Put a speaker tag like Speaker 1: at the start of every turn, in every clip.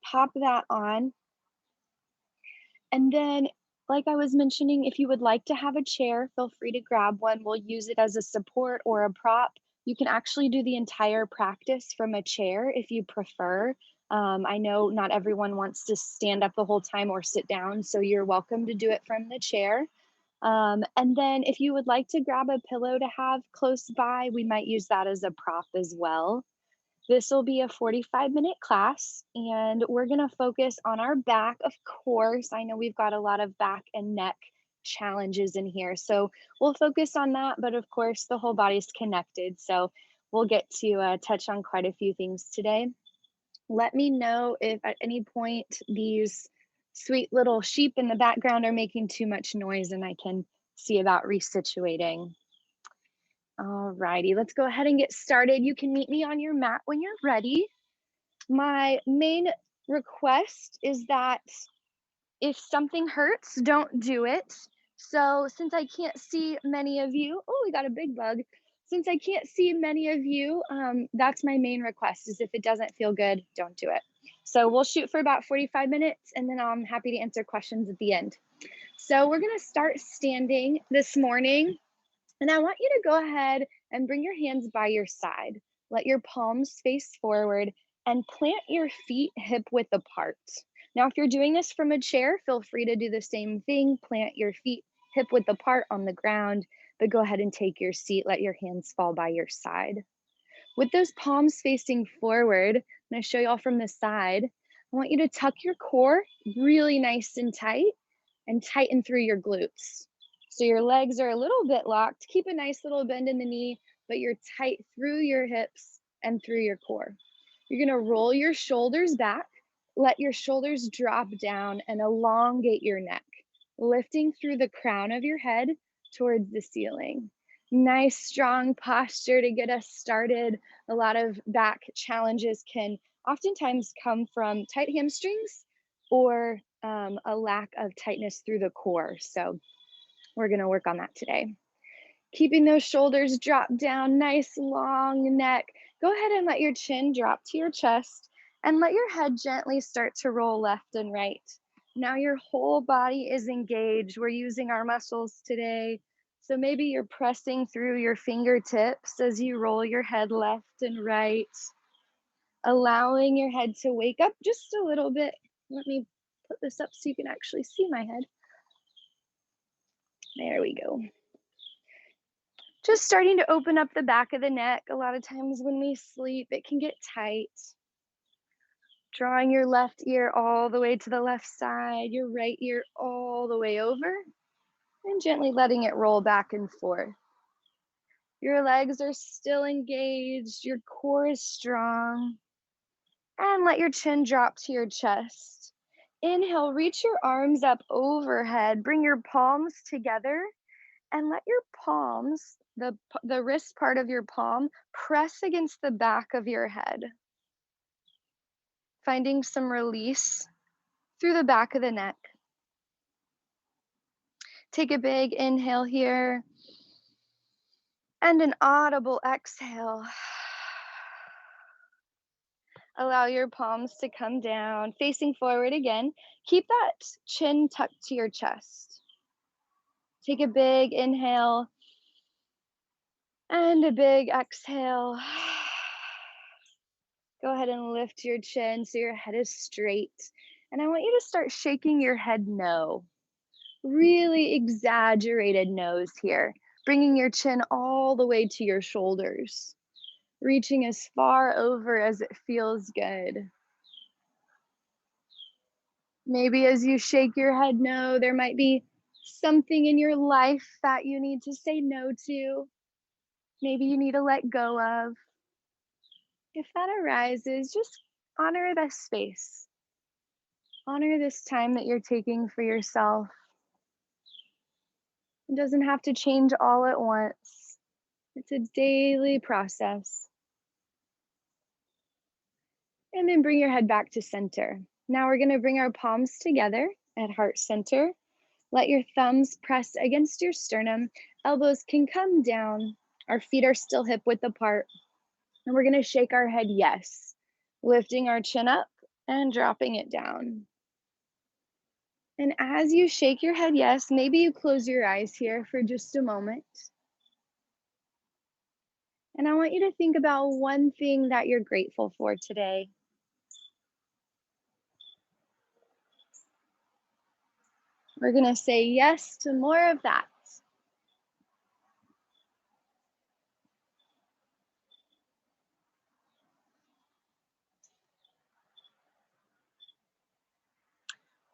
Speaker 1: pop that on. And then, like I was mentioning, if you would like to have a chair, feel free to grab one. We'll use it as a support or a prop. You can actually do the entire practice from a chair if you prefer. I know not everyone wants to stand up the whole time or sit down, so you're welcome to do it from the chair. And then if you would like to grab a pillow to have close by, we might use that as a prop as well. This will be a 45-minute class, and we're going to focus on our back, of course. I know we've got a lot of back and neck challenges in here, so we'll focus on that. But of course, the whole body's connected, so we'll get to touch on quite a few things today. Let me know if at any point these sweet little sheep in the background are making too much noise, and I can see about resituating. All righty, let's go ahead and get started. You can meet me on your mat when you're ready. My main request is that if something hurts, don't do it. So since I can't see many of you, oh, we got a big bug. Since I can't see many of you, that's my main request is if it doesn't feel good, don't do it. So we'll shoot for about 45 minutes and then I'm happy to answer questions at the end. So we're gonna start standing this morning. And I want you to go ahead and bring your hands by your side. Let your palms face forward and plant your feet hip width apart. Now, if you're doing this from a chair, feel free to do the same thing. Plant your feet hip width apart on the ground, but go ahead and take your seat. Let your hands fall by your side. With those palms facing forward, I'm going to show y'all from the side. I want you to tuck your core really nice and tight and tighten through your glutes. So your legs are a little bit locked. Keep a nice little bend in the knee, but you're tight through your hips and through your core. You're gonna roll your shoulders back, let your shoulders drop down and elongate your neck, lifting through the crown of your head towards the ceiling. Nice, strong posture to get us started. A lot of back challenges can oftentimes come from tight hamstrings or a lack of tightness through the core. So we're going to work on that today. Keeping those shoulders drop down, nice long neck. Go ahead and let your chin drop to your chest and let your head gently start to roll left and right. Now your whole body is engaged. We're using our muscles today. So maybe you're pressing through your fingertips as you roll your head left and right, allowing your head to wake up just a little bit. Let me put this up so you can actually see my head. There we go. Just starting to open up the back of the neck. A lot of times when we sleep, it can get tight. Drawing your left ear all the way to the left side, your right ear all the way over, and gently letting it roll back and forth. Your legs are still engaged, your core is strong, and let your chin drop to your chest. Inhale, reach your arms up overhead, bring your palms together, and let your palms, the wrist part of your palm, press against the back of your head. Finding some release through the back of the neck. Take a big inhale here and an audible exhale. Allow your palms to come down, facing forward again. Keep that chin tucked to your chest. Take a big inhale and a big exhale. Go ahead and lift your chin so your head is straight. And I want you to start shaking your head no. Really exaggerated nose here, bringing your chin all the way to your shoulders, reaching as far over as it feels good. Maybe as you shake your head no, there might be something in your life that you need to say no to. Maybe you need to let go of. If that arises, just honor this space. Honor this time that you're taking for yourself. It doesn't have to change all at once. It's a daily process. And then bring your head back to center. Now we're going to bring our palms together at heart center. Let your thumbs press against your sternum. Elbows can come down. Our feet are still hip width apart. And we're going to shake our head yes, lifting our chin up and dropping it down. And as you shake your head yes, maybe you close your eyes here for just a moment. And I want you to think about one thing that you're grateful for today. We're going to say yes to more of that.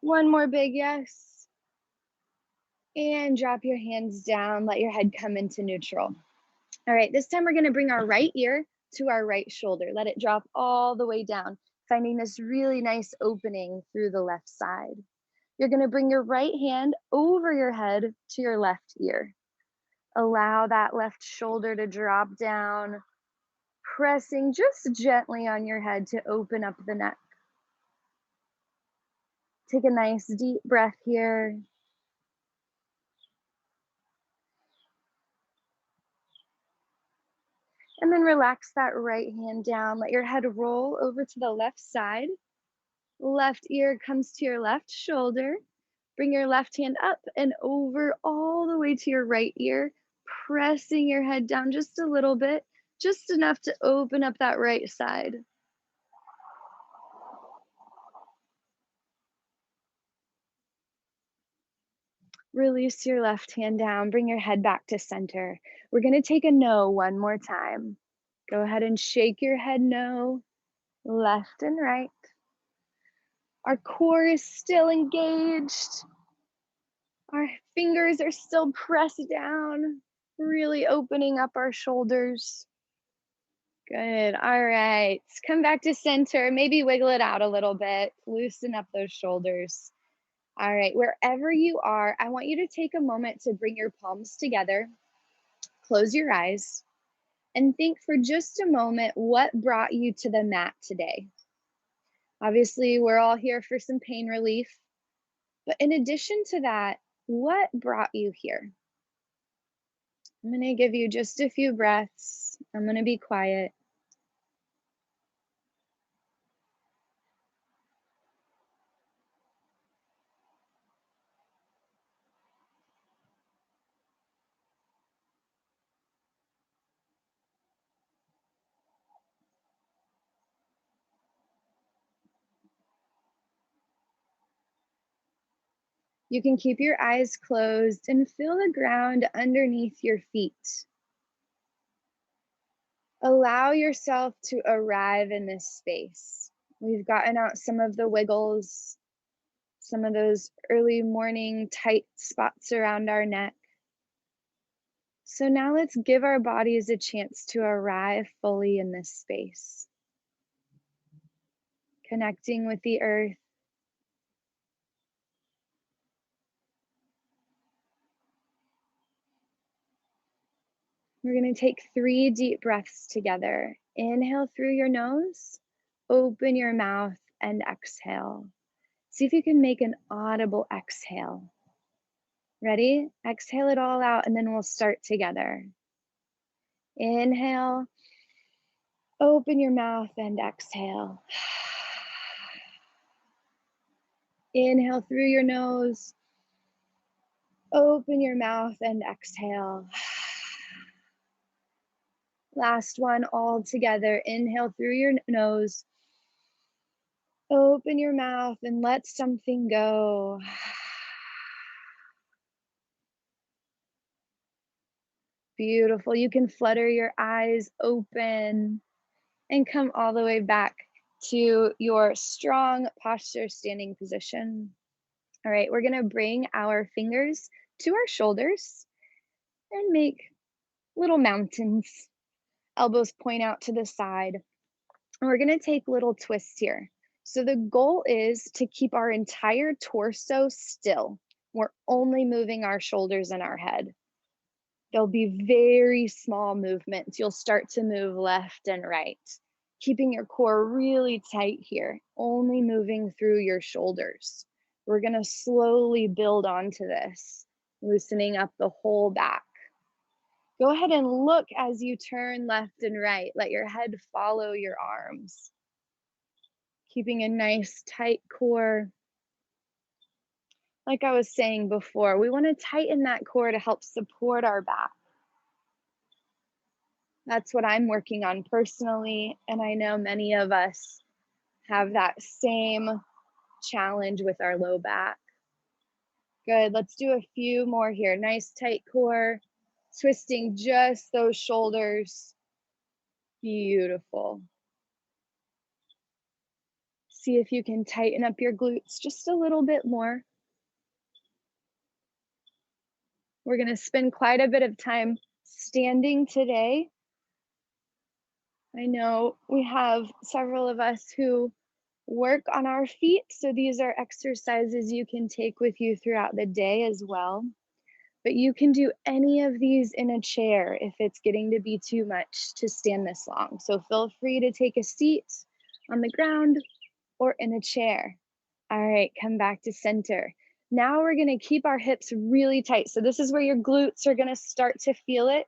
Speaker 1: One more big yes. And drop your hands down. Let your head come into neutral. All right, this time we're going to bring our right ear to our right shoulder. Let it drop all the way down, finding this really nice opening through the left side. You're going to bring your right hand over your head to your left ear. Allow that left shoulder to drop down, pressing just gently on your head to open up the neck. Take a nice deep breath here. And then relax that right hand down. Let your head roll over to the left side. Left ear comes to your left shoulder. Bring your left hand up and over all the way to your right ear, pressing your head down just a little bit, just enough to open up that right side. Release your left hand down. Bring your head back to center. We're going to take a no one more time. Go ahead and shake your head no, left and right. Our core is still engaged. Our fingers are still pressed down, really opening up our shoulders. Good. All right. Come back to center. Maybe wiggle it out a little bit. Loosen up those shoulders. All right. Wherever you are, I want you to take a moment to bring your palms together. Close your eyes and think for just a moment what brought you to the mat today. Obviously, we're all here for some pain relief. But in addition to that, what brought you here? I'm going to give you just a few breaths. I'm going to be quiet. You can keep your eyes closed and feel the ground underneath your feet. Allow yourself to arrive in this space. We've gotten out some of the wiggles, some of those early morning tight spots around our neck. So now let's give our bodies a chance to arrive fully in this space. Connecting with the earth. We're going to take 3 deep breaths together. Inhale through your nose, open your mouth, and exhale. See if you can make an audible exhale. Ready? Exhale it all out, and then we'll start together. Inhale, open your mouth, and exhale. Inhale through your nose, open your mouth, and exhale. Last one, all together. Inhale through your nose. Open your mouth and let something go. Beautiful. You can flutter your eyes open and come all the way back to your strong posture standing position. All right, we're going to bring our fingers to our shoulders and make little mountains. Elbows point out to the side. And we're going to take little twists here. So the goal is to keep our entire torso still. We're only moving our shoulders and our head. There'll be very small movements. You'll start to move left and right, keeping your core really tight here, only moving through your shoulders. We're going to slowly build onto this, loosening up the whole back. Go ahead and look as you turn left and right. Let your head follow your arms. Keeping a nice tight core. Like I was saying before, we want to tighten that core to help support our back. That's what I'm working on personally, and I know many of us have that same challenge with our low back. Good, let's do a few more here. Nice tight core, twisting just those shoulders. Beautiful. See if you can tighten up your glutes just a little bit more. We're gonna spend quite a bit of time standing today. I know we have several of us who work on our feet, so these are exercises you can take with you throughout the day as well. But you can do any of these in a chair if it's getting to be too much to stand this long. So feel free to take a seat on the ground or in a chair. All right, come back to center. Now we're gonna keep our hips really tight. So this is where your glutes are gonna start to feel it.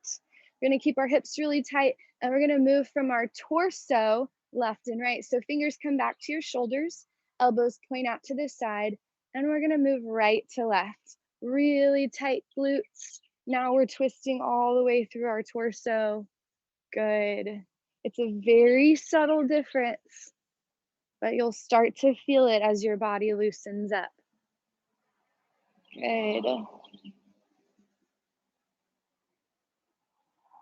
Speaker 1: We're gonna keep our hips really tight and we're gonna move from our torso left and right. So fingers come back to your shoulders, elbows point out to the side, and we're gonna move right to left. Really tight glutes. Now we're twisting all the way through our torso. Good. It's a very subtle difference, but you'll start to feel it as your body loosens up. Good.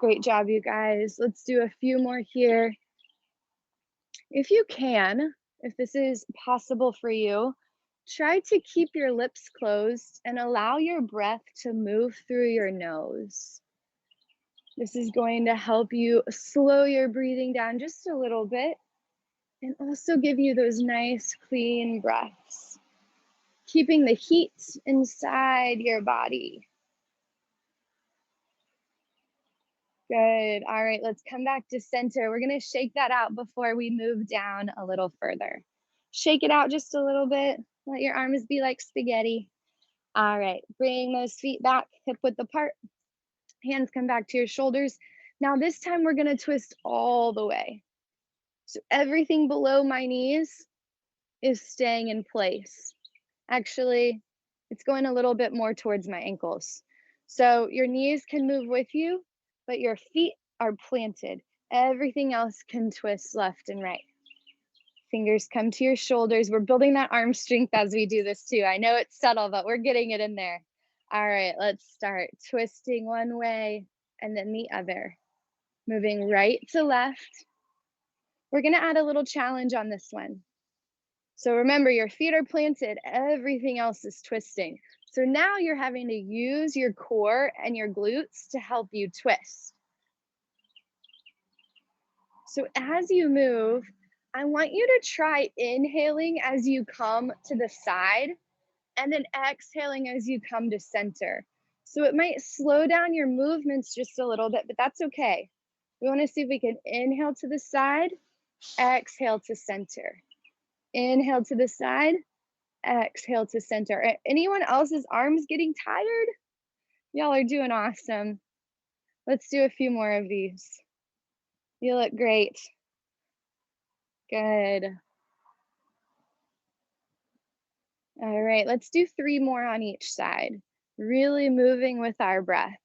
Speaker 1: Great job, you guys. Let's do a few more here. If you can, if this is possible for you, try to keep your lips closed and allow your breath to move through your nose. This is going to help you slow your breathing down just a little bit and also give you those nice, clean breaths, keeping the heat inside your body. Good. All right, let's come back to center. We're going to shake that out before we move down a little further. Shake it out just a little bit. Let your arms be like spaghetti. All right, bring those feet back, hip width apart. Hands come back to your shoulders. Now this time we're going to twist all the way. So everything below my knees is staying in place. Actually, it's going a little bit more towards my ankles. So your knees can move with you, but your feet are planted. Everything else can twist left and right. Fingers come to your shoulders. We're building that arm strength as we do this too. I know it's subtle, but we're getting it in there. All right, let's start twisting one way and then the other. Moving right to left. We're gonna add a little challenge on this one. So remember, your feet are planted, everything else is twisting. So now you're having to use your core and your glutes to help you twist. So as you move, I want you to try inhaling as you come to the side and then exhaling as you come to center. So it might slow down your movements just a little bit, but that's okay. We want to see if we can inhale to the side, exhale to center. Inhale to the side, exhale to center. Anyone else's arms getting tired? Y'all are doing awesome. Let's do a few more of these. You look great. Good. All right, let's do 3 more on each side. Really moving with our breath.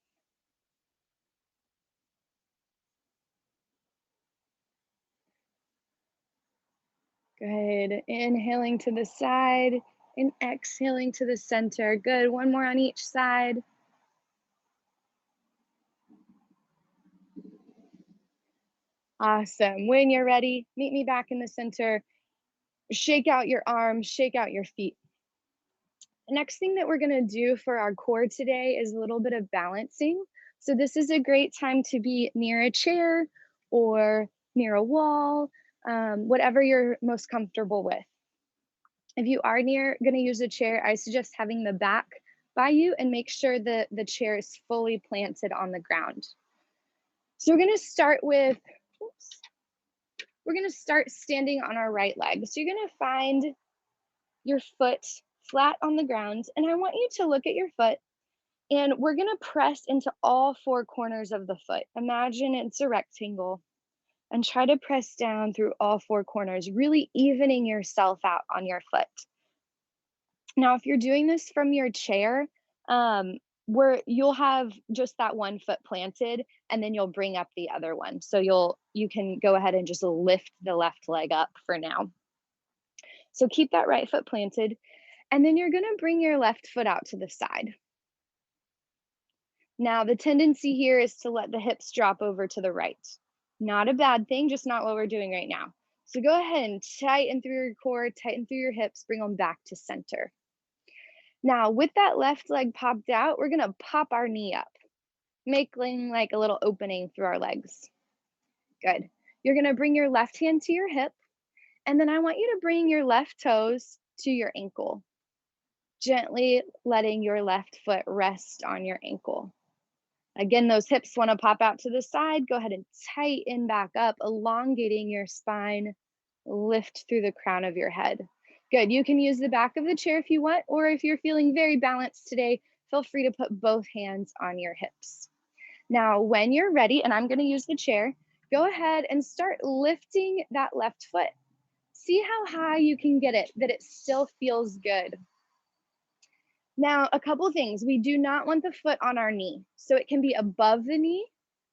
Speaker 1: Good. Inhaling to the side and exhaling to the center. Good. 1 more on each side. Awesome. When you're ready, meet me back in the center. Shake out your arms, shake out your feet. The next thing that we're going to do for our core today is a little bit of balancing. So this is a great time to be near a chair or near a wall, whatever you're most comfortable with. If you are going to use a chair, I suggest having the back by you and make sure that the chair is fully planted on the ground. So we're going to start with, we're going to start standing on our right leg. So you're going to find your foot flat on the ground, and I want you to look at your foot, and we're going to press into all 4 corners of the foot. Imagine it's a rectangle. and try to press down through all four corners, really evening yourself out on your foot. Now, if you're doing this from your chair, where you'll have just that one foot planted and then you'll bring up the other one. So you can go ahead and just lift the left leg up for now. So keep that right foot planted, and then you're going to bring your left foot out to the side. Now, the tendency here is to let the hips drop over to the right. Not a bad thing, just not what we're doing right now. So go ahead and tighten through your core, tighten through your hips, bring them back to center. Now, with that left leg popped out, we're gonna pop our knee up, making like a little opening through our legs. Good. You're gonna bring your left hand to your hip, and then I want you to bring your left toes to your ankle, gently letting your left foot rest on your ankle. Again, those hips want to pop out to the side. Go ahead and tighten back up, elongating your spine. Lift through the crown of your head. Good. You can use the back of the chair if you want, or if you're feeling very balanced today, feel free to put both hands on your hips. Now, when you're ready, and I'm going to use the chair, go ahead and start lifting that left foot. See how high you can get it, that it still feels good. Now, a couple things. We do not want the foot on our knee. So it can be above the knee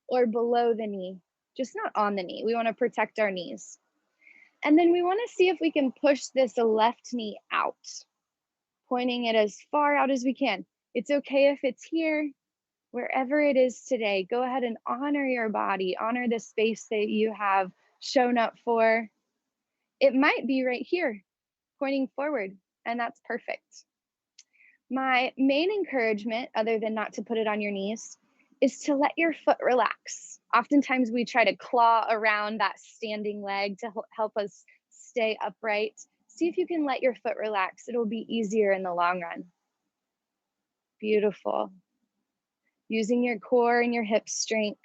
Speaker 1: or below the knee, just not on the knee. We want to protect our knees. And then we want to see if we can push this left knee out, pointing it as far out as we can. It's okay if it's here, wherever it is today. Go ahead and honor your body, honor the space that you have shown up for. It might be right here, pointing forward, and that's perfect. My main encouragement, other than not to put it on your knees, is to let your foot relax. Oftentimes we try to claw around that standing leg to help us stay upright. See if you can let your foot relax. It'll be easier in the long run. Beautiful. Using your core and your hip strength,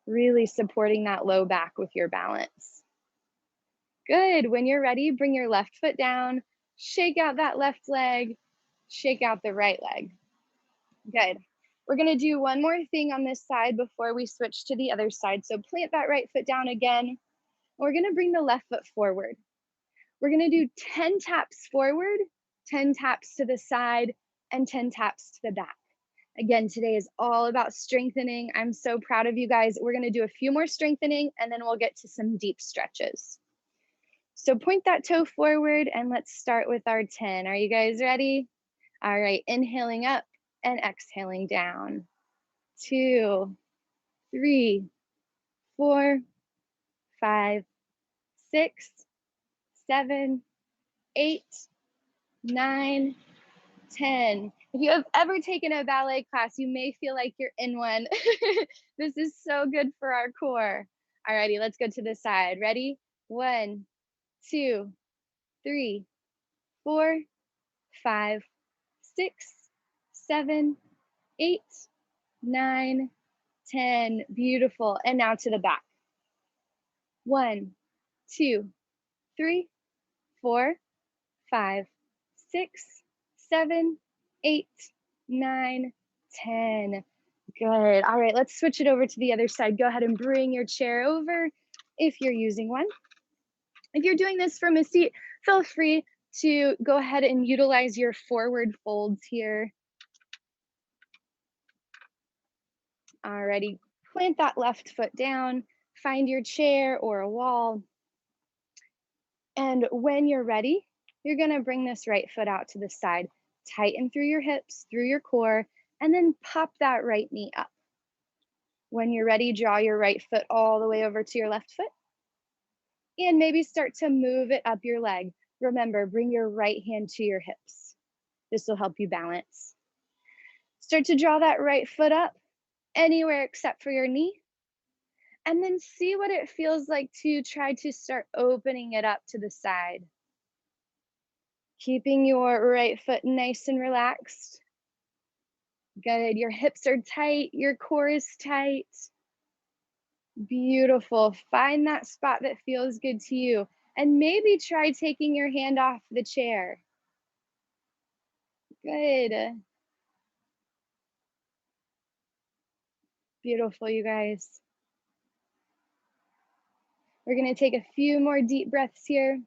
Speaker 1: really supporting that low back with your balance. Good. When you're ready, bring your left foot down, shake out that left leg, shake out the right leg. Good. We're going to do one more thing on this side before we switch to the other side. So plant that right foot down again. We're going to bring the left foot forward. We're going to do 10 taps forward, 10 taps to the side, and 10 taps to the back. Again, today is all about strengthening. I'm so proud of you guys. We're going to do a few more strengthening, and then we'll get to some deep stretches. So point that toe forward, and let's start with our 10. Are you guys ready? All right, inhaling up and exhaling down. 2, 3, 4, 5, 6, 7, 8, 9, 10. If you have ever taken a ballet class, you may feel like you're in one. This is so good for our core. Alrighty, let's go to the side. Ready? 1, 2, 3, 4, 5, 6, 7, 8, 9, 10. Beautiful. And now to the back. 1, 2, 3, 4, 5, 6, 7, 8, 9, 10. Good. All right, let's switch it over to the other side. Go ahead and bring your chair over if you're using one. If you're doing this from a seat, feel free to go ahead and utilize your forward folds here. Alrighty, plant that left foot down, find your chair or a wall. And when you're ready, you're gonna bring this right foot out to the side, tighten through your hips, through your core, and then pop that right knee up. When you're ready, draw your right foot all the way over to your left foot, and maybe start to move it up your leg. Remember, bring your right hand to your hips. This will help you balance. Start to draw that right foot up anywhere except for your knee, and then see what it feels like to try to start opening it up to the side. Keeping your right foot nice and relaxed. Good. Your hips are tight. Your core is tight. Beautiful. Find that spot that feels good to you. And maybe try taking your hand off the chair. Good. Beautiful, you guys. We're going to take a few more deep breaths here.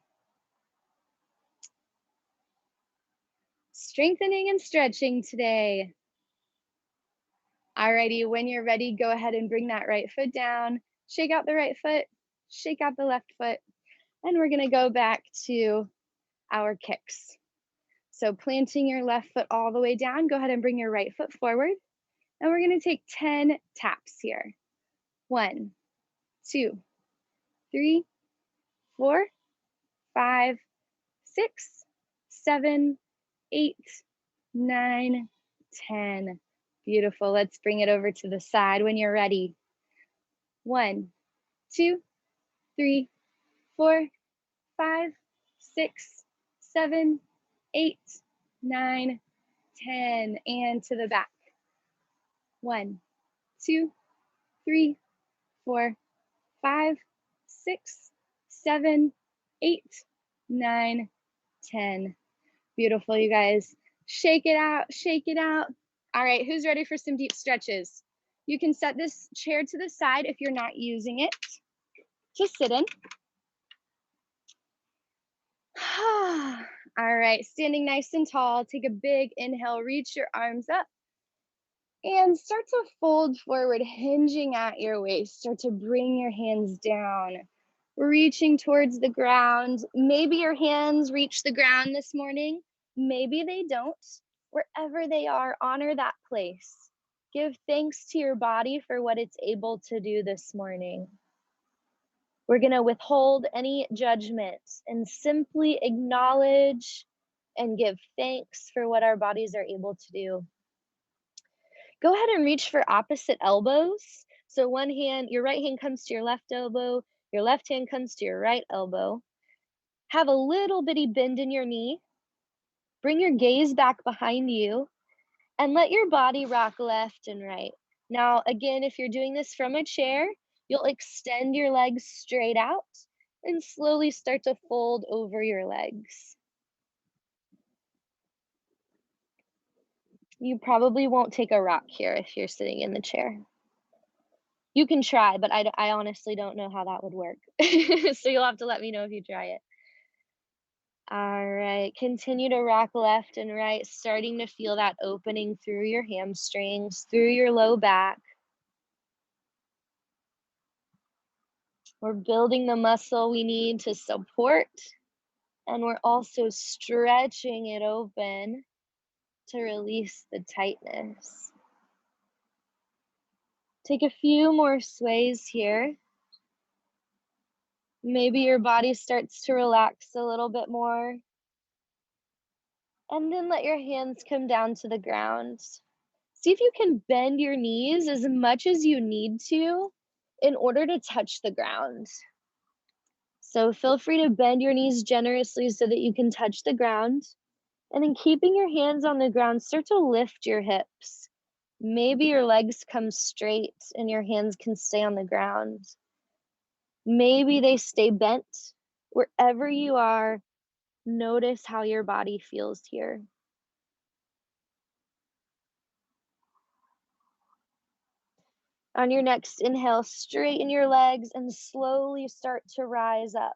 Speaker 1: Strengthening and stretching today. Alrighty, when you're ready, go ahead and bring that right foot down. Shake out the right foot, shake out the left foot, and we're gonna go back to our kicks. So planting your left foot all the way down, go ahead and bring your right foot forward. And we're gonna take 10 taps here. 1, 2, 3, 4, 5, 6, 7, 8, 9, 10. Beautiful. Let's bring it over to the side when you're ready. 1, 2, 3, 4, 5, 6, 7, 8, 9, 10. And to the back. 1, 2, 3, 4, 5, 6, 7, 8, 9, 10. Beautiful, you guys. Shake it out, shake it out. All right, who's ready for some deep stretches? You can set this chair to the side if you're not using it. Just sit in. All right, standing nice and tall. Take a big inhale, reach your arms up and start to fold forward, hinging at your waist. Start to bring your hands down, reaching towards the ground. Maybe your hands reach the ground this morning. Maybe they don't. Wherever they are, honor that place. Give thanks to your body for what it's able to do this morning. We're going to withhold any judgment and simply acknowledge and give thanks for what our bodies are able to do. Go ahead and reach for opposite elbows. So one hand, your right hand comes to your left elbow, your left hand comes to your right elbow. Have a little bitty bend in your knee. Bring your gaze back behind you and let your body rock left and right. Now, again, if you're doing this from a chair, you'll extend your legs straight out and slowly start to fold over your legs. You probably won't take a rock here if you're sitting in the chair. You can try, but I honestly don't know how that would work. So you'll have to let me know if you try it. All right, continue to rock left and right, starting to feel that opening through your hamstrings, through your low back. We're building the muscle we need to support, and we're also stretching it open to release the tightness. Take a few more sways here. Maybe your body starts to relax a little bit more. And then let your hands come down to the ground. See if you can bend your knees as much as you need to in order to touch the ground. So feel free to bend your knees generously so that you can touch the ground. And then keeping your hands on the ground, start to lift your hips. Maybe your legs come straight and your hands can stay on the ground. Maybe they stay bent. Wherever you are, notice how your body feels here. On your next inhale, straighten your legs and slowly start to rise up,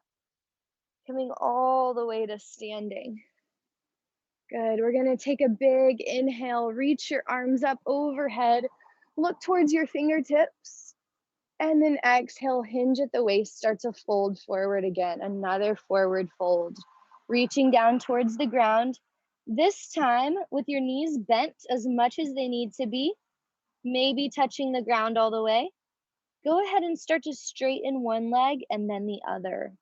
Speaker 1: coming all the way to standing. Good. We're going to take a big inhale, reach your arms up overhead, look towards your fingertips, and then exhale, hinge at the waist, start to fold forward again. Another forward fold, reaching down towards the ground. This time with your knees bent as much as they need to be, maybe touching the ground all the way. Go ahead and start to straighten one leg and then the other.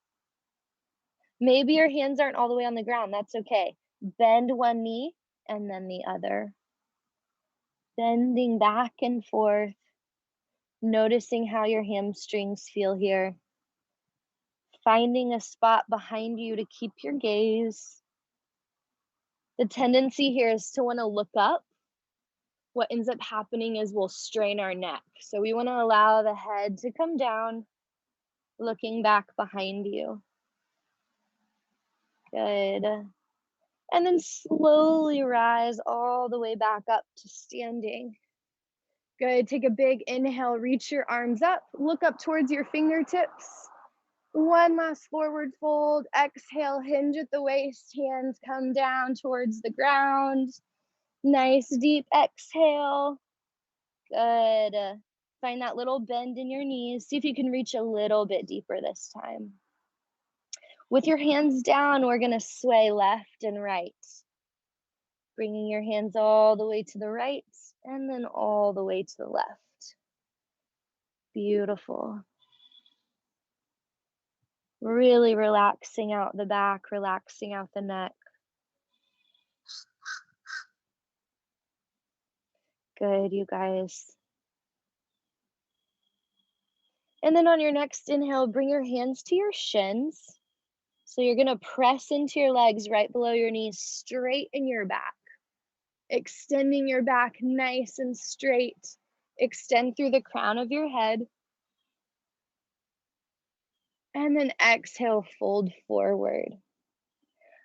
Speaker 1: Maybe your hands aren't all the way on the ground. That's okay. Bend one knee and then the other. Bending back and forth, noticing how your hamstrings feel here. Finding a spot behind you to keep your gaze. The tendency here is to want to look up. What ends up happening is we'll strain our neck. So we want to allow the head to come down, looking back behind you. Good. And then slowly rise all the way back up to standing. Good. Take a big inhale, reach your arms up, look up towards your fingertips. One last forward fold. Exhale, hinge at the waist, hands come down towards the ground. Nice deep exhale. Good. Find that little bend in your knees. See if you can reach a little bit deeper this time. With your hands down, we're going to sway left and right. Bringing your hands all the way to the right and then all the way to the left. Beautiful. Really relaxing out the back, relaxing out the neck. Good, you guys. And then on your next inhale, bring your hands to your shins. So you're gonna press into your legs right below your knees, straighten your back. Extending your back nice and straight. Extend through the crown of your head. And then exhale, fold forward.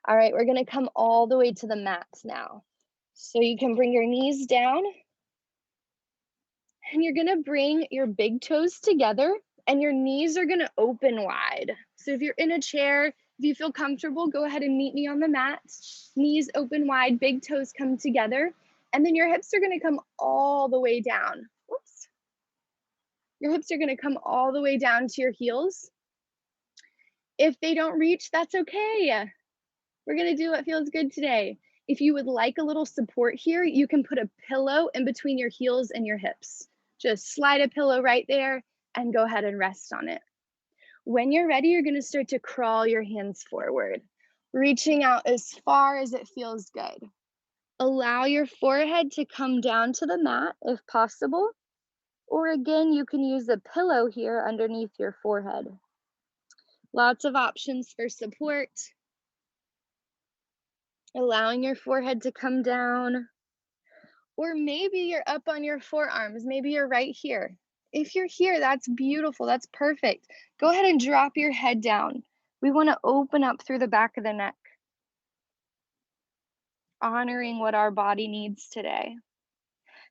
Speaker 1: All right, we're gonna come all the way to the mat now. So you can bring your knees down and you're gonna bring your big toes together and your knees are gonna open wide. So if you're in a chair, if you feel comfortable, go ahead and meet me on the mat. Knees open wide, big toes come together, and then your hips are gonna come all the way down. Whoops. Your hips are gonna come all the way down to your heels. If they don't reach, that's okay. We're gonna do what feels good today. If you would like a little support here, you can put a pillow in between your heels and your hips. Just slide a pillow right there and go ahead and rest on it. When you're ready, you're gonna start to crawl your hands forward, reaching out as far as it feels good. Allow your forehead to come down to the mat if possible, or again, you can use a pillow here underneath your forehead. Lots of options for support. Allowing your forehead to come down. Or maybe you're up on your forearms. Maybe you're right here. If you're here, that's beautiful. That's perfect. Go ahead and drop your head down. We want to open up through the back of the neck, honoring what our body needs today.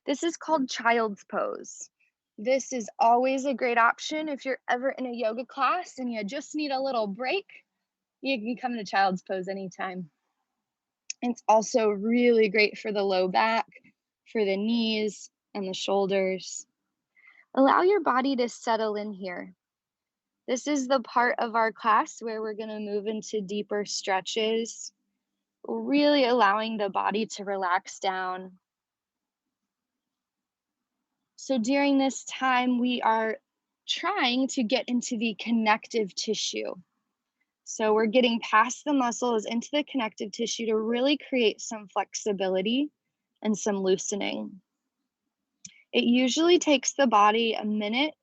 Speaker 1: This is called child's pose. This is always a great option if you're ever in a yoga class and you just need a little break. You can come to child's pose anytime. It's also really great for the low back, for the knees and the shoulders. Allow your body to settle in here. This is the part of our class where we're going to move into deeper stretches, really allowing the body to relax down. So during this time, we are trying to get into the connective tissue. So we're getting past the muscles into the connective tissue to really create some flexibility and some loosening. It usually takes the body a minute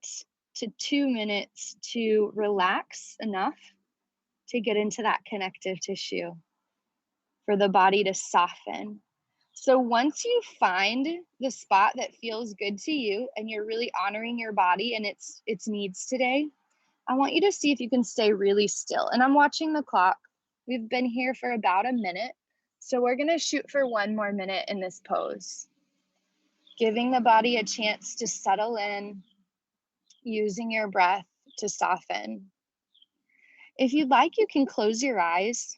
Speaker 1: to 2 minutes to relax enough to get into that connective tissue for the body to soften. So once you find the spot that feels good to you and you're really honoring your body and its needs today, I want you to see if you can stay really still. And I'm watching the clock. We've been here for about a minute. So we're going to shoot for 1 more minute in this pose. Giving the body a chance to settle in, using your breath to soften. If you'd like, you can close your eyes.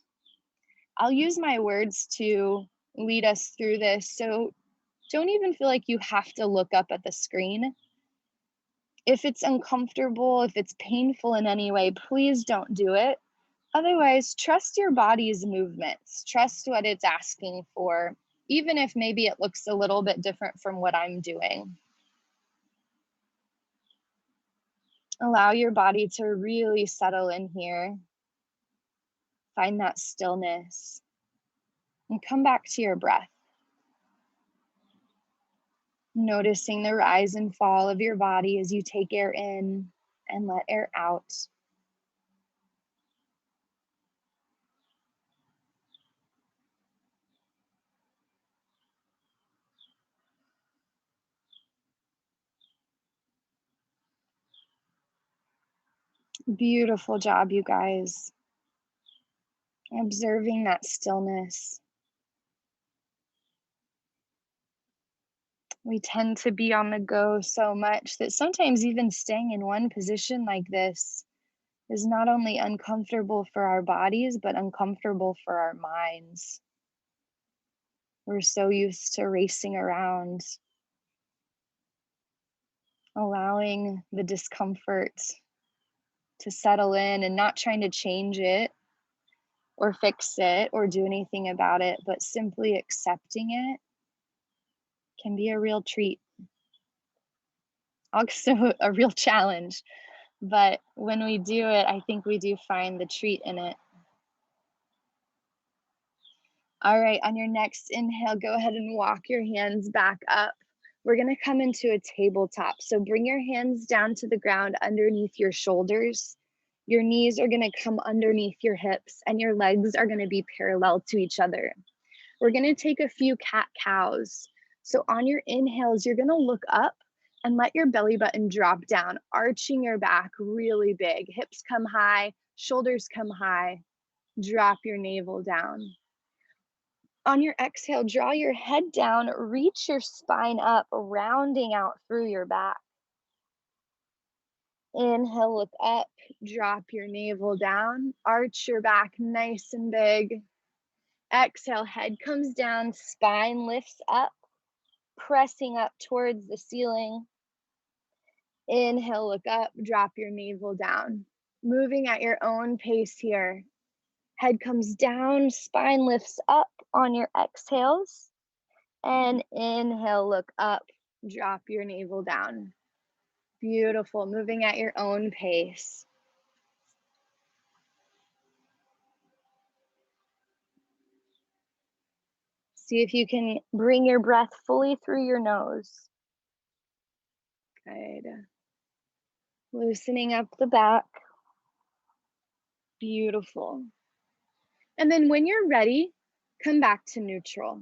Speaker 1: I'll use my words to lead us through this. So don't even feel like you have to look up at the screen. If it's uncomfortable, if it's painful in any way, please don't do it. Otherwise, trust your body's movements. Trust what it's asking for, even if maybe it looks a little bit different from what I'm doing. Allow your body to really settle in here. Find that stillness and come back to your breath. Noticing the rise and fall of your body as you take air in and let air out. Beautiful job, you guys. Observing that stillness. We tend to be on the go so much that sometimes even staying in one position like this is not only uncomfortable for our bodies, but uncomfortable for our minds. We're so used to racing around, allowing the discomfort to settle in and not trying to change it or fix it or do anything about it, but simply accepting it can be a real treat. Also, a real challenge. But when we do it, I think we do find the treat in it. All right, on your next inhale, go ahead and walk your hands back up. We're gonna come into a tabletop. So bring your hands down to the ground underneath your shoulders. Your knees are gonna come underneath your hips and your legs are gonna be parallel to each other. We're gonna take a few cat-cows. So on your inhales, you're gonna look up and let your belly button drop down, arching your back really big. Hips come high, shoulders come high. Drop your navel down. On your exhale, draw your head down, reach your spine up, rounding out through your back. Inhale, look up, drop your navel down, arch your back nice and big. Exhale, head comes down, spine lifts up, pressing up towards the ceiling. Inhale, look up, drop your navel down. Moving at your own pace here. Head comes down, spine lifts up on your exhales. And inhale, look up, drop your navel down. Beautiful, moving at your own pace. See if you can bring your breath fully through your nose. Good. Loosening up the back. Beautiful. And then when you're ready, come back to neutral.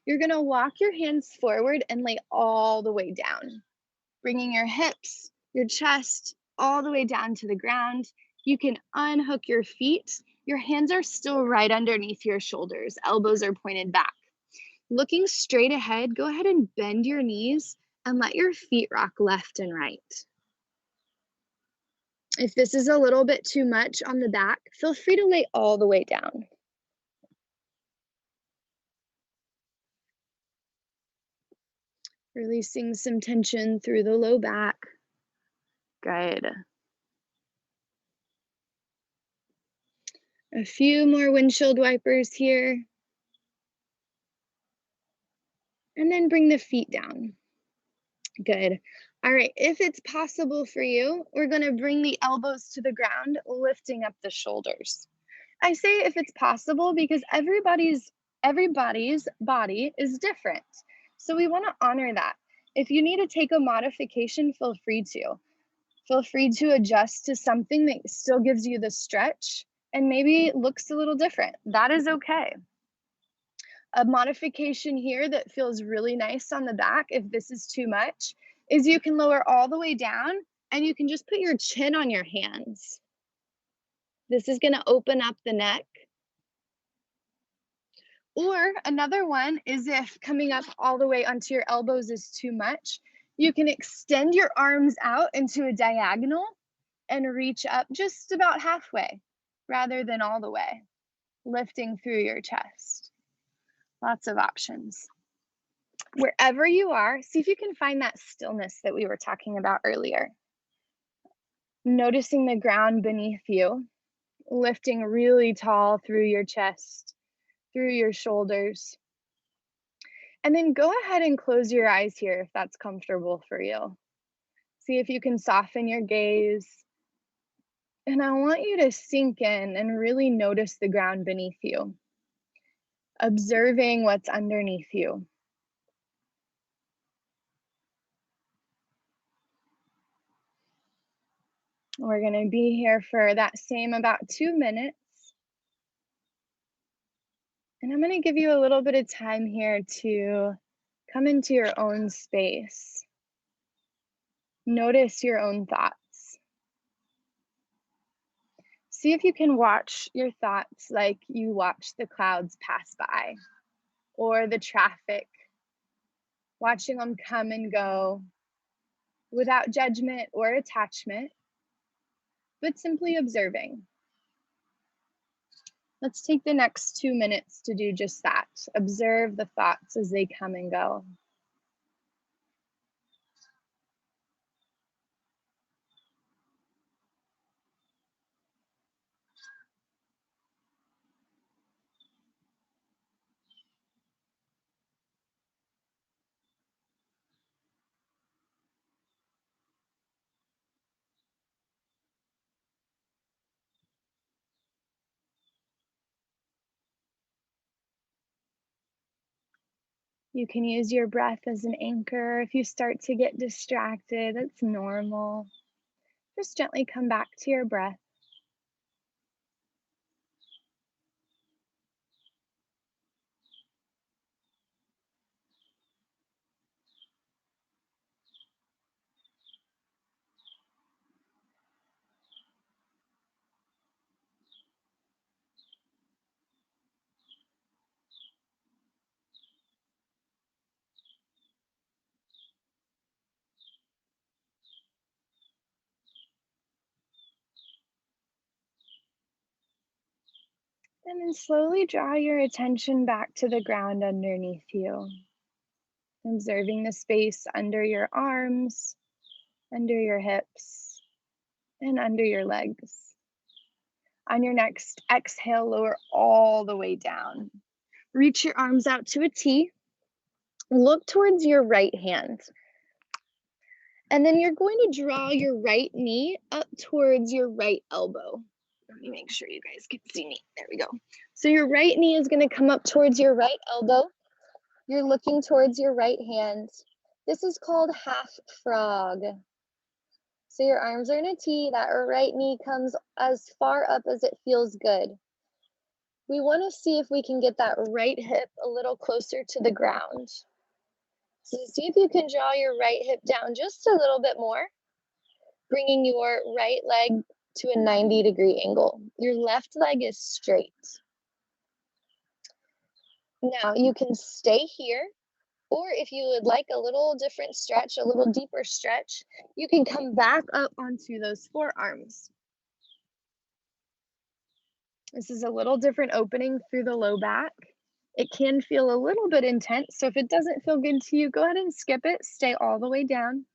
Speaker 1: You're gonna walk your hands forward and lay all the way down, bringing your hips, your chest, all the way down to the ground. You can unhook your feet. Your hands are still right underneath your shoulders. Elbows are pointed back. Looking straight ahead, go ahead and bend your knees and let your feet rock left and right. If this is a little bit too much on the back, feel free to lay all the way down. Releasing some tension through the low back. Good. A few more windshield wipers here. And then bring the feet down. Good. All right, if it's possible for you, we're gonna bring the elbows to the ground, lifting up the shoulders. I say if it's possible because everybody's body is different. So we wanna honor that. If you need to take a modification, feel free to. Feel free to adjust to something that still gives you the stretch and maybe looks a little different. That is okay. A modification here that feels really nice on the back, if this is too much, is you can lower all the way down and you can just put your chin on your hands. This is gonna open up the neck. Or another one is if coming up all the way onto your elbows is too much, you can extend your arms out into a diagonal and reach up just about halfway rather than all the way, lifting through your chest. Lots of options. Wherever you are, see if you can find that stillness that we were talking about earlier. Noticing the ground beneath you, lifting really tall through your chest, through your shoulders. And then go ahead and close your eyes here if that's comfortable for you. See if you can soften your gaze. And I want you to sink in and really notice the ground beneath you, observing what's underneath you. We're going to be here for that same about 2 minutes. And I'm going to give you a little bit of time here to come into your own space. Notice your own thoughts. See if you can watch your thoughts like you watch the clouds pass by or the traffic, watching them come and go without judgment or attachment. but simply observing. Let's take the next 2 minutes to do just that. Observe the thoughts as they come and go. You can use your breath as an anchor. If you start to get distracted, it's normal. Just gently come back to your breath. And then slowly draw your attention back to the ground underneath you, observing the space under your arms, under your hips, and under your legs. On your next exhale, lower all the way down. Reach your arms out to a T. Look towards your right hand. And then you're going to draw your right knee up towards your right elbow. Let me make sure you guys can see me. There we go. So your right knee is going to come up towards your right elbow. You're looking towards your right hand. This is called half frog. So your arms are in a T. That right knee comes as far up as it feels good. We want to see if we can get that right hip a little closer to the ground. So see if you can draw your right hip down just a little bit more, bringing your right leg to a 90-degree angle. Your left leg is straight. Now you can stay here, or if you would like a little different stretch, a little deeper stretch, you can come back up onto those forearms. This is a little different opening through the low back. It can feel a little bit intense, so if it doesn't feel good to you, go ahead and skip it. Stay all the way down.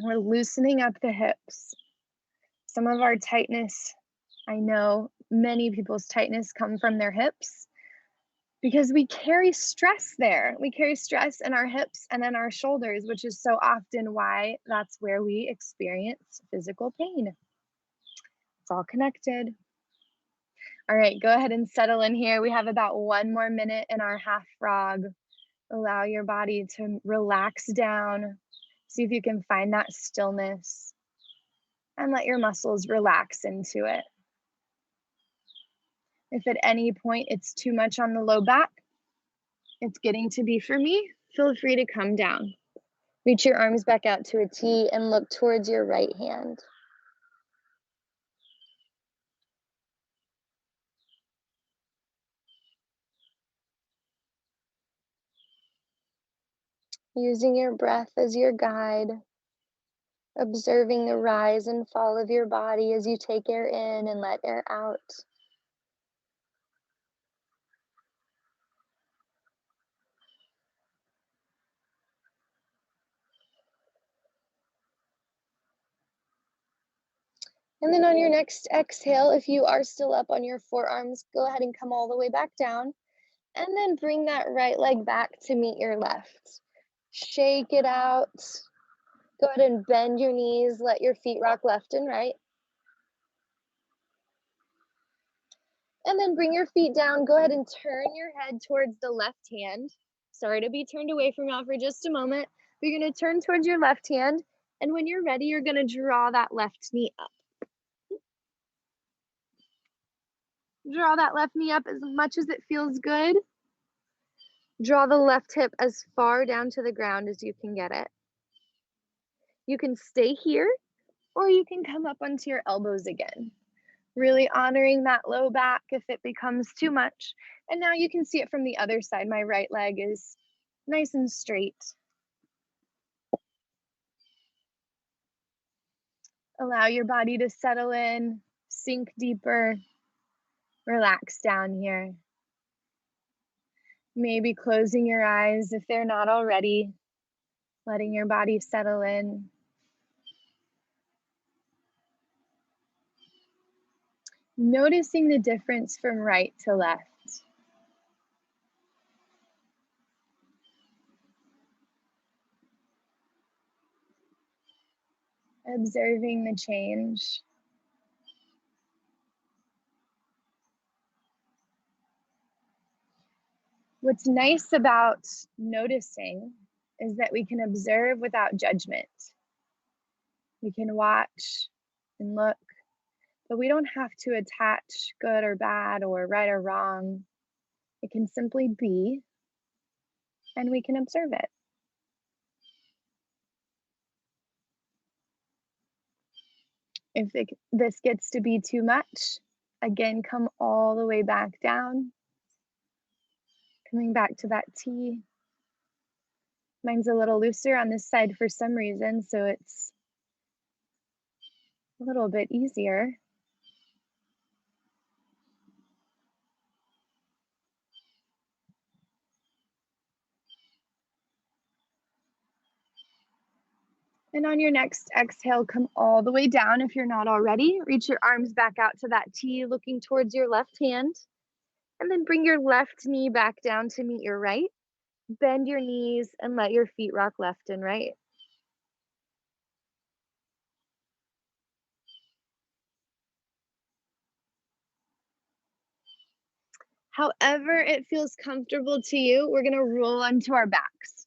Speaker 1: We're loosening up the hips. Some of our tightness, I know many people's tightness come from their hips because we carry stress there. We carry stress in our hips and in our shoulders, which is so often why that's where we experience physical pain. It's all connected. All right, go ahead and settle in here. We have about 1 more minute in our half frog. Allow your body to relax down. See if you can find that stillness and let your muscles relax into it. If at any point it's too much on the low back, it's getting to be for me, feel free to come down. Reach your arms back out to a T and look towards your right hand. Using your breath as your guide, observing the rise and fall of your body as you take air in and let air out. And then on your next exhale, if you are still up on your forearms, go ahead and come all the way back down. And then bring that right leg back to meet your left. Shake it out. Go ahead and bend your knees. Let your feet rock left and right. And then bring your feet down. Go ahead and turn your head towards the left hand. Sorry to be turned away from y'all for just a moment. But you're going to turn towards your left hand. And when you're ready, you're going to draw that left knee up. Draw that left knee up as much as it feels good. Draw the left hip as far down to the ground as you can get it. You can stay here, or you can come up onto your elbows again. Really honoring that low back if it becomes too much. And now you can see it from the other side. My right leg is nice and straight. Allow your body to settle in, sink deeper, relax down here. Maybe closing your eyes if they're not already, letting your body settle in. Noticing the difference from right to left. Observing the change. What's nice about noticing is that we can observe without judgment. We can watch and look, but we don't have to attach good or bad or right or wrong. It can simply be, and we can observe it. If this gets to be too much, again, come all the way back down. Coming back to that T. Mine's a little looser on this side for some reason, so it's a little bit easier. And on your next exhale, come all the way down if you're not already. Reach your arms back out to that T, looking towards your left hand. And then bring your left knee back down to meet your right. Bend your knees and let your feet rock left and right. However it feels comfortable to you, we're gonna roll onto our backs.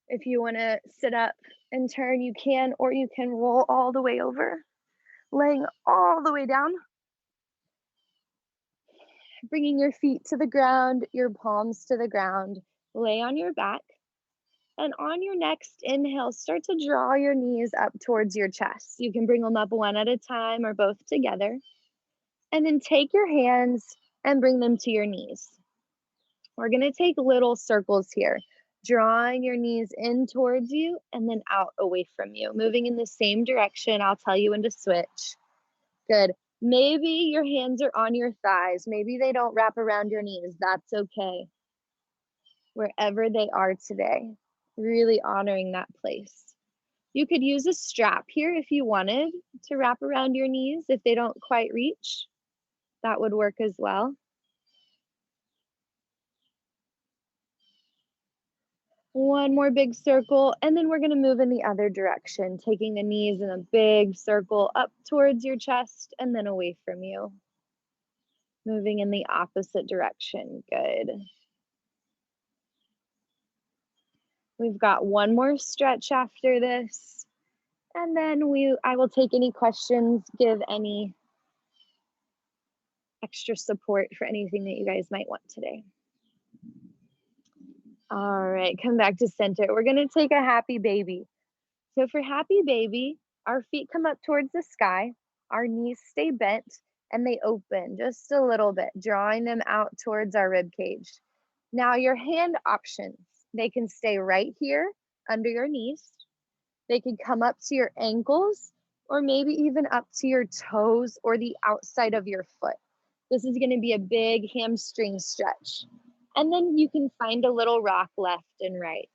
Speaker 1: If you wanna sit up and turn, you can, or you can roll all the way over, laying all the way down. Bringing your feet to the ground, your palms to the ground, lay on your back. And on your next inhale, start to draw your knees up towards your chest. You can bring them up one at a time or both together. And then take your hands and bring them to your knees. We're going to take little circles here, drawing your knees in towards you and then out away from you, moving in the same direction. I'll tell you when to switch. Good. Maybe your hands are on your thighs. Maybe they don't wrap around your knees. That's okay. Wherever they are today, really honoring that place. You could use a strap here if you wanted to wrap around your knees if they don't quite reach. That would work as well. One more big circle, and then we're going to move in the other direction, taking the knees in a big circle up towards your chest and then away from you. Moving in the opposite direction. Good. We've got one more stretch after this, and then I will take any questions, give any extra support for anything that you guys might want today. All right, come back to center. We're gonna take a happy baby. So for happy baby, our feet come up towards the sky, our knees stay bent, and they open just a little bit, drawing them out towards our rib cage. Now your hand options, they can stay right here under your knees. They can come up to your ankles, or maybe even up to your toes or the outside of your foot. This is gonna be a big hamstring stretch. And then you can find a little rock left and right.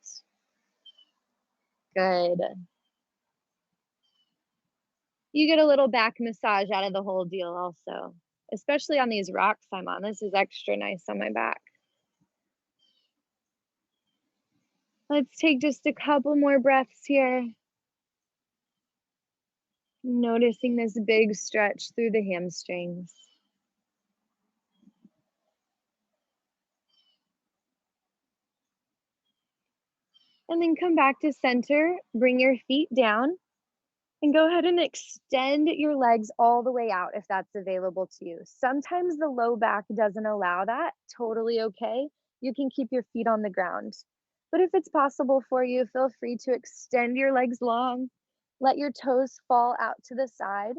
Speaker 1: Good. You get a little back massage out of the whole deal also, especially on these rocks I'm on. This is extra nice on my back. Let's take just a couple more breaths here. Noticing this big stretch through the hamstrings. And then come back to center, bring your feet down, and go ahead and extend your legs all the way out if that's available to you. Sometimes the low back doesn't allow that, totally okay. You can keep your feet on the ground. But if it's possible for you, feel free to extend your legs long, let your toes fall out to the side,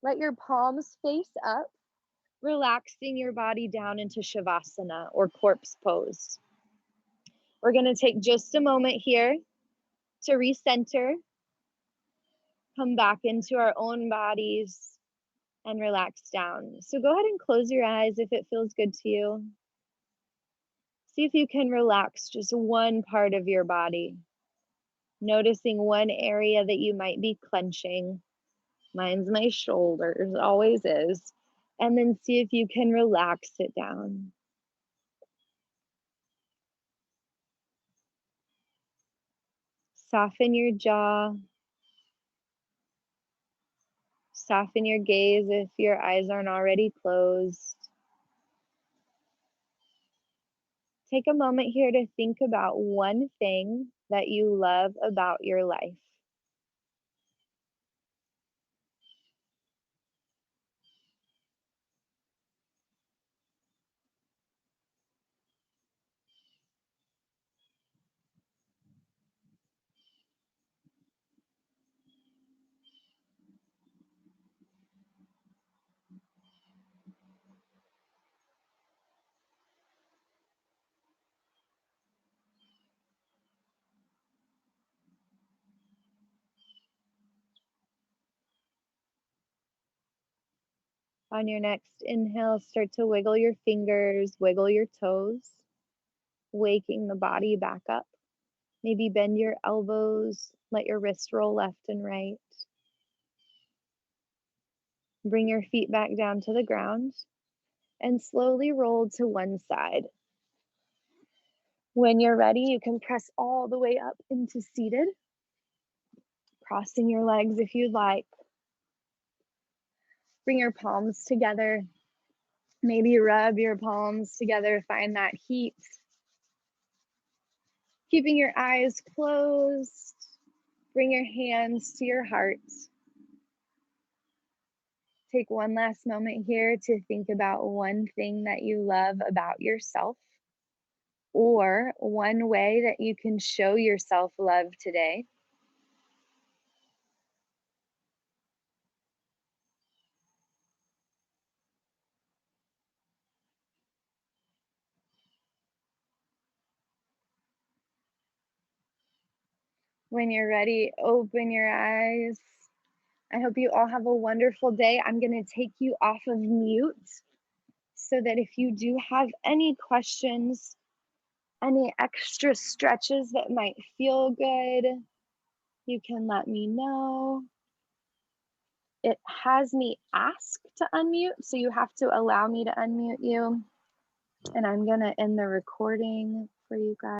Speaker 1: let your palms face up, relaxing your body down into Shavasana or corpse pose. We're gonna take just a moment here to recenter. come back into our own bodies and relax down. So go ahead and close your eyes if it feels good to you. See if you can relax just one part of your body, noticing one area that you might be clenching. Mine's my shoulders, always is. And then see if you can relax it down. Soften your jaw. Soften your gaze if your eyes aren't already closed. Take a moment here to think about one thing that you love about your life. On your next inhale, start to wiggle your fingers, wiggle your toes, waking the body back up. Maybe bend your elbows, let your wrists roll left and right. Bring your feet back down to the ground and slowly roll to one side. When you're ready, you can press all the way up into seated, crossing your legs if you'd like. Bring your palms together. Maybe rub your palms together, find that heat. Keeping your eyes closed, bring your hands to your heart. Take one last moment here to think about one thing that you love about yourself, or one way that you can show yourself love today. When you're ready, open your eyes. I hope you all have a wonderful day. I'm going to take you off of mute so that if you do have any questions, any extra stretches that might feel good, you can let me know. It has me ask to unmute, so you have to allow me to unmute you. And I'm going to end the recording for you guys.